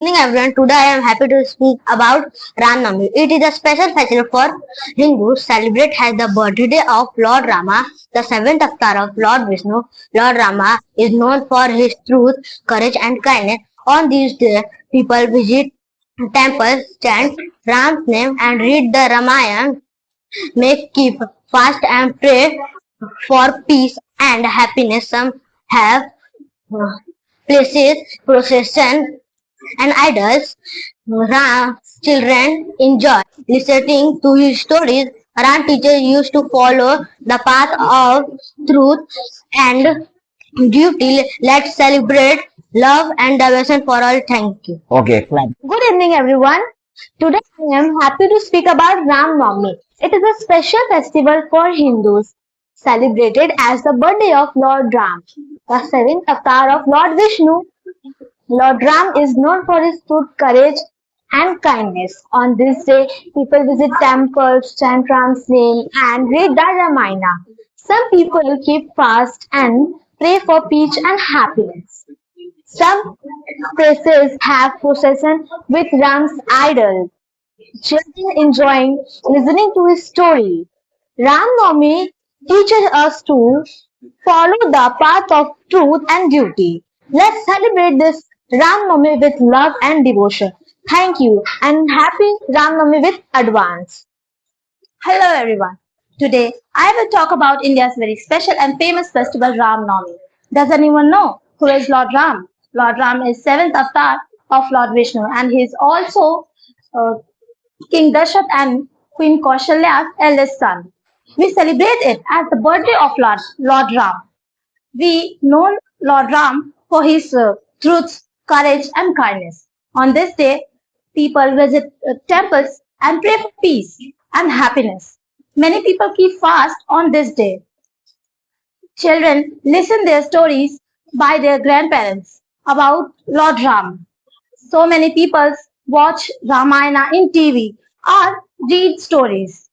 Evening everyone. Today I am happy to speak about Ram Navami. It is a special festival for Hindus. Celebrate as the birthday of Lord Rama, the seventh avatar of Lord Vishnu. Lord Rama is known for his truth, courage, and kindness. On this day, people visit temples, chant Ram's name, and read the Ramayana. Make keep fast and pray for peace and happiness. Some have places, procession and idols. Ram children enjoy listening to his stories. Ram teachers used to follow the path of truth and duty. Let's celebrate love and devotion for all. Thank you. Okay, clap. Good evening, everyone. Today I am happy to speak about Ram Navami. It is a special festival for Hindus, celebrated as the birthday of Lord Ram, the seventh avatar of Lord Vishnu. Lord Ram is known for his truth, courage, and kindness. On this day, people visit temples, chant Ram's name, and read the Ramayana. Some people keep fast and pray for peace and happiness. Some places have procession with Ram's idol. Children enjoying listening to his story. Ram Navami teaches us to follow the path of truth and duty. Let's celebrate this Ram Navami with love and devotion. Thank you and happy Ram Navami with advance. Hello everyone. Today I will talk about India's very special and famous festival Ram Navami. Does anyone know who is Lord Ram? Lord Ram is seventh avatar of Lord Vishnu and he is also uh, King Dasharat and Queen Kaushalya's eldest son. We celebrate it as the birthday of Lord Ram. We know Lord Ram for his truth, courage and kindness. On this day, people visit temples and pray for peace and happiness. Many people keep fast on this day. Children listen their stories by their grandparents about Lord Ram. So many people watch Ramayana in TV or read stories.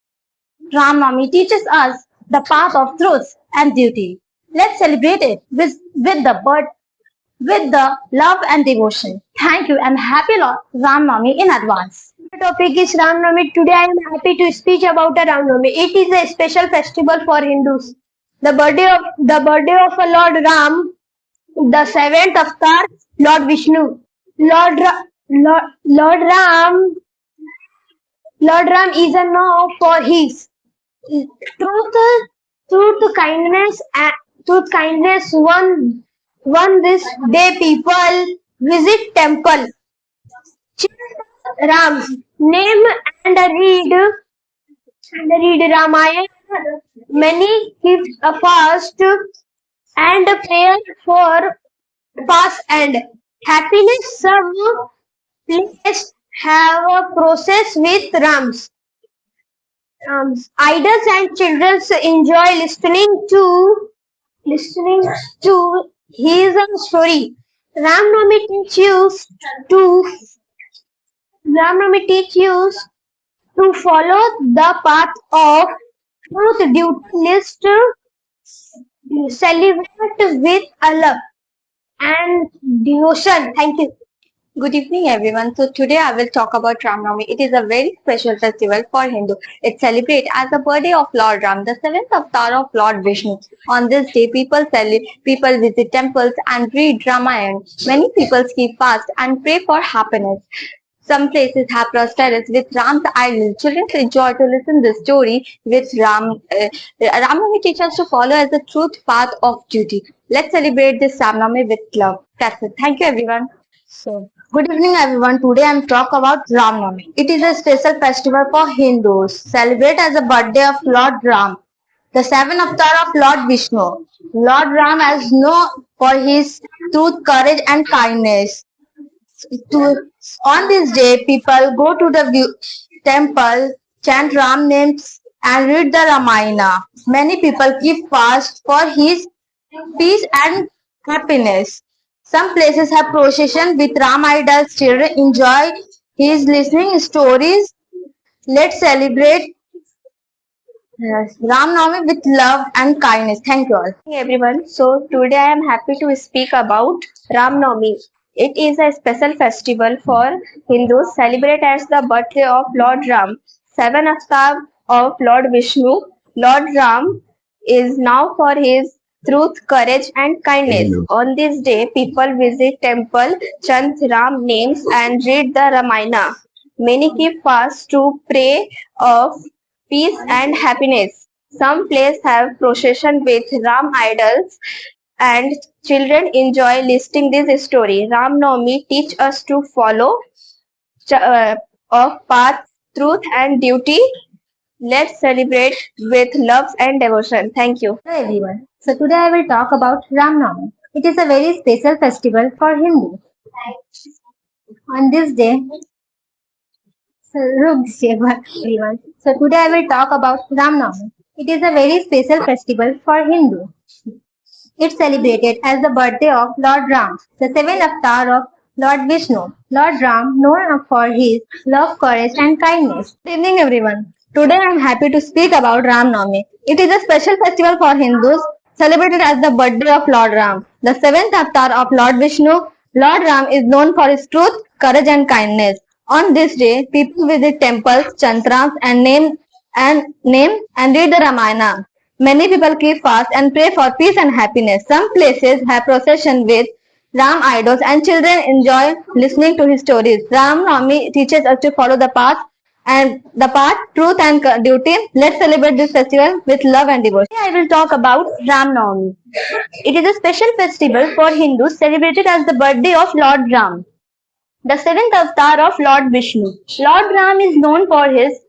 Ram Navami teaches us the path of truth and duty. Let's celebrate it with the love and devotion. Thank you and happy Ram Navami in advance. The topic is Ram Navami. Today I am happy to speak about the Ram Navami. It is a special festival for Hindus. The birthday of a Lord Ram, the seventh avatar, Lord Vishnu. Lord, Ra- Lord Ram, Lord Ram is a known for his truth, truth, kindness. One this day people visit temple, chant Ram's name and read Ramayana. Many keep a fast and prayer for peace and happiness. Some places have a process with Rams. Idols and children enjoy listening to his story. Ram Navami to Ram Navami teach you to follow the path of truth, duty, list, celebrate with love and devotion. Thank you. Good evening everyone. So today I will talk about Ram Navami. It is a very special festival for Hindu. It celebrates as the birthday of Lord Ram, the seventh avatar of Lord Vishnu. On this day, people visit temples and read Ramayana. Many people keep fast and pray for happiness. Some places have prosperous with Ram's idol. Children enjoy to listen the story with Ram. Ram Navami teaches us to follow as the truth path of duty. Let's celebrate this Ram Navami with love. That's it. Thank you everyone. So, good evening everyone. Today I am talk about Ram Navami. It is a special festival for Hindus. Celebrate as the birthday of Lord Ram, the seventh avatar of Lord Vishnu. Lord Ram is known for his truth, courage and kindness. On this day, people go to the temple, chant Ram names and read the Ramayana. Many people keep fast for his peace and happiness. Some places have procession with Ram idols. Children enjoy his listening stories. Let's celebrate Ram Navami with love and kindness. Thank you all. Hey everyone, so today I am happy to speak about Ram Navami. It is a special festival for Hindus celebrate as the birthday of Lord Ram, seven avatar of Lord Vishnu. Lord Ram is known for his truth, courage, and kindness. On this day, people visit temple, chant Ram names, and read the Ramayana. Many keep fast to pray of peace and happiness. Some places have procession with Ram idols and children enjoy listening this story. Ram Navami teach us to follow of path, truth and duty. Let's celebrate with love and devotion. Thank you. Hello everyone. So today I will talk about Ram Navami. It is a very special festival for Hindus. On this day, everyone. So today I will talk about Ram Navami. It is a very special festival for Hindus. It's celebrated as the birthday of Lord Ram, the seventh avatar of Lord Vishnu. Lord Ram, known for his love, courage, and kindness. Good evening, everyone. Today I am happy to speak about Ram Navami. It is a special festival for Hindus celebrated as the birthday of Lord Ram, the seventh avatar of Lord Vishnu. Lord Ram is known for his truth, courage, and kindness. On this day, people visit temples, chantrams, and read the Ramayana. Many people keep fast and pray for peace and happiness. Some places have procession with Ram idols and children enjoy listening to his stories. Ram Navami teaches us to follow the path, truth and duty. Let's celebrate this festival with love and devotion. Today I will talk about Ram Navami. It is a special festival for Hindus celebrated as the birthday of Lord Ram, the seventh avatar of Lord Vishnu. Lord Ram is known for his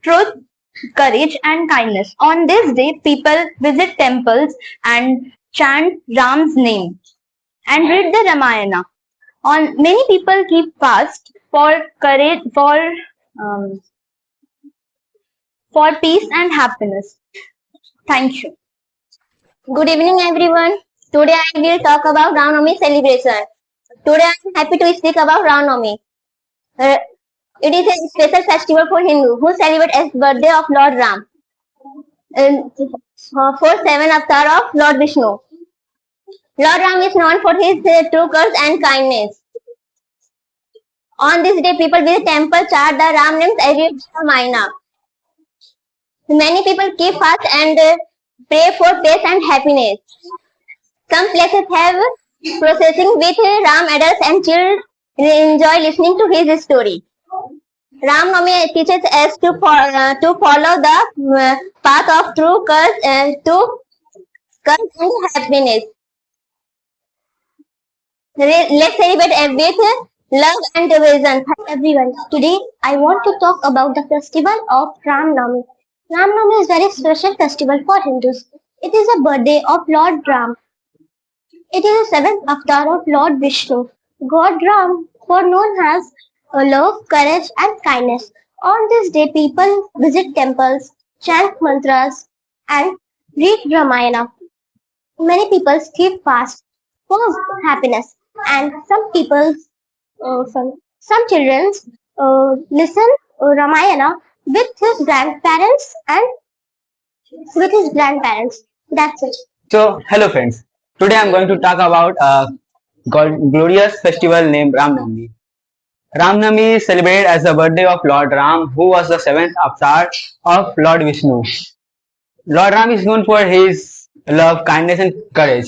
truth, courage, and kindness. On this day, people visit temples and chant Ram's name and read the Ramayana. On many people keep fast um, for peace and happiness. Thank you. Good evening, everyone. Today I will talk about Ram Navami celebration. Today I am happy to speak about Ram Navami. It is a special festival for Hindu who celebrate as birthday of Lord Ram. For seven avatar of Lord Vishnu. Lord Ram is known for his true courage and kindness. On this day, people visit temple, chant the Ram names, and read Ramayana. Many people keep fast and pray for peace and happiness. Some places have processing with Ram adults and children enjoy listening to his story. Ram Navami teaches us to follow the path of true courage and happiness. Let's celebrate with love and devotion. Everyone, today I want to talk about the festival of Ram Navami. Ram Navami is a very special festival for Hindus. It is a birthday of Lord Ram. It is the seventh avatar of Lord Vishnu. God Ram, for known as love, courage, and kindness. On this day, people visit temples, chant mantras, and read Ramayana. Many people keep fast for happiness, and some children listen Ramayana with his grandparents and with his grandparents. That's it. So, hello friends. Today I'm going to talk about a glorious festival named Ram Navami. Ram Navami is celebrated as the birthday of Lord Ram, who was the seventh avatar of Lord Vishnu. Lord Ram is known for his love, kindness, and courage.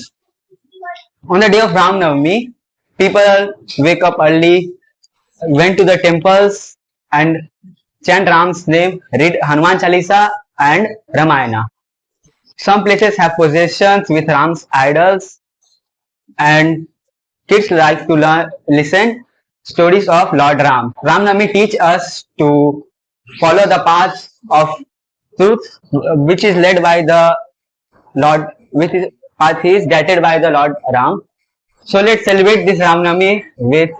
On the day of Ram Navami, people wake up early, went to the temples, and chant Ram's name, read Hanuman Chalisa and Ramayana. Some places have possessions with Ram's idols, and kids like to listen stories of Lord Ram. Ram Navami teach us to follow the path of truth, which is led by the Lord, which is path is guided by the Lord Ram. So let's celebrate this Ram Navami with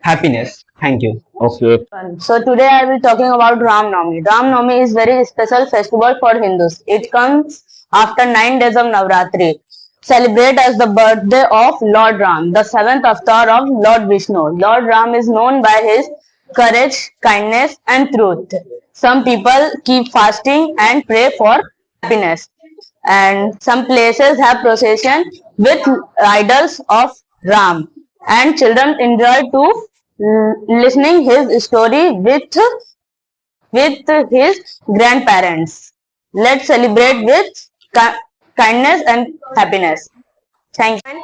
happiness. Thank you. Okay. So today I will be talking about Ram Navami. Ram Navami is very special festival for Hindus. It comes after 9 days of Navratri. Celebrate as the birthday of Lord Ram, the seventh avatar of Lord Vishnu. Lord Ram is known by his courage, kindness, and truth. Some people keep fasting and pray for happiness. And some places have procession with idols of Ram. and children enjoy to listening his story with his grandparents. Let's celebrate with kindness and happiness. Thank you.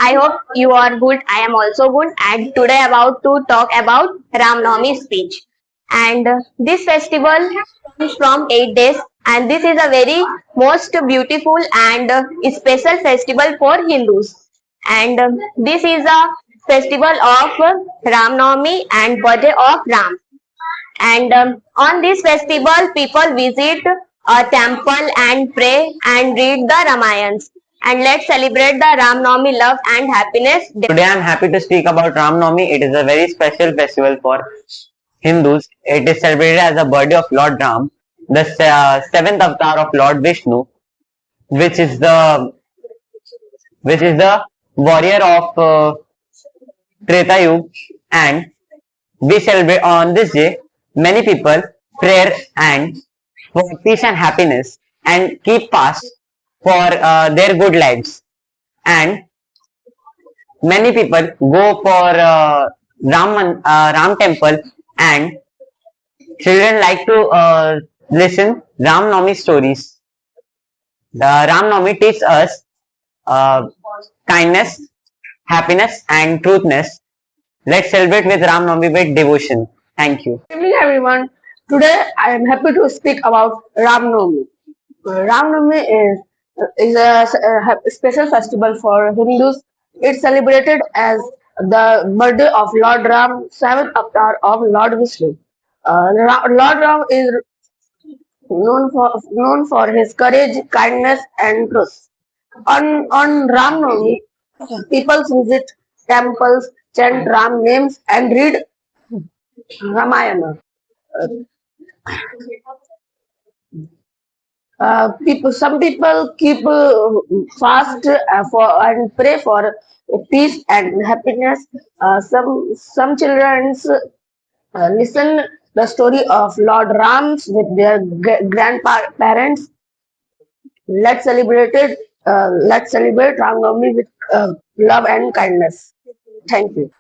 I hope you are good. I am also good. And today about to talk about Ram Navami speech. And this festival comes from 8 days. And this is a very most beautiful and special festival for Hindus. And this is a festival of Ram Navami and birthday of Ram. And on this festival, people visit a temple and pray and read the Ramayans. And let's celebrate the Ram Navami love and happiness. Today I am happy to speak about Ram Navami. It is a very special festival for Hindus. It is celebrated as the birthday of Lord Ram, the seventh avatar of Lord Vishnu, which is the warrior of Treta Yuga, and we celebrate on this day. Many people pray and for peace and happiness and keep fast for their good lives. And many people go for Ram temple, and children like to listen Ram Navami stories. The Ram Navami teaches us kindness, happiness, and truthness. Let's celebrate with Ram Navami with devotion. Thank you. Good evening, everyone. Today, I am happy to speak about Ram Navami. Ram Navami is a special festival for Hindus. It's celebrated as the birthday of Lord Ram, seventh avatar of Lord Vishnu. Lord Ram is known for his courage, kindness, and truth. On Ram Navami, people visit temples, chant Ram names, and read Ramayana. Some people keep fast for and pray for peace and happiness. Some children listen the story of Lord Rams with their grandparents. Let's celebrate Ram Navami with love and kindness. Thank you.